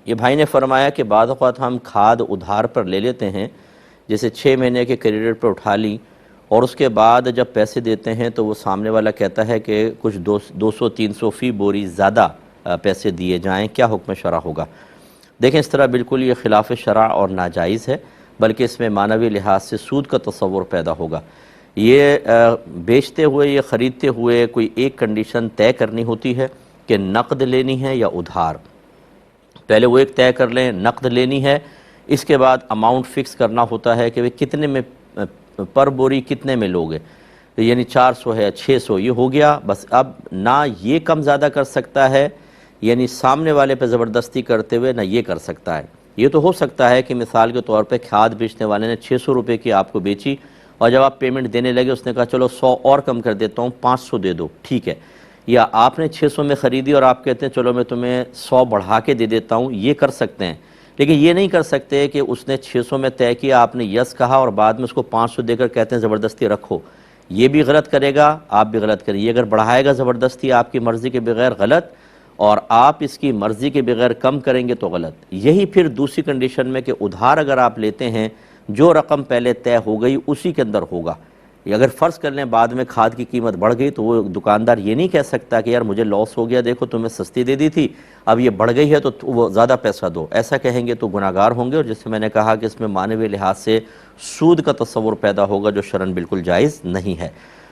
یہ بھائی نے فرمایا کہ بعض اوقات ہم کھاد ادھار پر لے لیتے ہیں، جیسے 6 مہینے کے کریڈٹ پر اٹھا لی، اور اس کے بعد جب پیسے دیتے ہیں تو وہ سامنے والا کہتا ہے کہ کچھ 200-300 فی بوری زیادہ پیسے دیے جائیں، کیا حکم شرع ہوگا؟ دیکھیں، اس طرح بالکل یہ خلاف شرع اور ناجائز ہے، بلکہ اس میں معنوی لحاظ سے سود کا تصور پیدا ہوگا۔ یہ بیچتے ہوئے، یہ خریدتے ہوئے کوئی ایک کنڈیشن طے کرنی ہوتی ہے کہ نقد لینی ہے یا ادھار۔ پہلے وہ ایک طے کر لیں، نقد لینی ہے، اس کے بعد اماؤنٹ فکس کرنا ہوتا ہے کہ وہ کتنے میں پر بوری کتنے میں لوگے، یعنی 400 ہے 600، یہ ہو گیا بس۔ اب نہ یہ کم زیادہ کر سکتا ہے، یعنی سامنے والے پہ زبردستی کرتے ہوئے، نہ یہ کر سکتا ہے۔ یہ تو ہو سکتا ہے کہ مثال کے طور پہ کھاد بیچنے والے نے 600 روپے کی آپ کو بیچی، اور جب آپ پیمنٹ دینے لگے اس نے کہا چلو 100 اور کم کر دیتا ہوں، 500 دے دو، ٹھیک ہے۔ یا آپ نے 600 میں خریدی اور آپ کہتے ہیں چلو میں تمہیں 100 بڑھا کے دے دیتا ہوں، یہ کر سکتے ہیں۔ لیکن یہ نہیں کر سکتے کہ اس نے 600 میں طے کیا، آپ نے یس کہا اور بعد میں اس کو 500 دے کر کہتے ہیں زبردستی رکھو، یہ بھی غلط کرے گا، آپ بھی غلط کریں۔ یہ اگر بڑھائے گا زبردستی آپ کی مرضی کے بغیر، غلط، اور آپ اس کی مرضی کے بغیر کم کریں گے تو غلط۔ یہی پھر دوسری کنڈیشن میں کہ ادھار اگر آپ لیتے ہیں، جو رقم پہلے طے ہو گئی اسی کے اندر ہوگا۔ اگر فرض کر لیں بعد میں کھاد کی قیمت بڑھ گئی تو وہ دکاندار یہ نہیں کہہ سکتا کہ یار مجھے لاس ہو گیا، دیکھو تمہیں سستی دے دی تھی، اب یہ بڑھ گئی ہے تو وہ زیادہ پیسہ دو، ایسا کہیں گے تو گناہگار ہوں گے، اور جس سے میں نے کہا کہ اس میں معنوی لحاظ سے سود کا تصور پیدا ہوگا جو شرعاً بالکل جائز نہیں ہے۔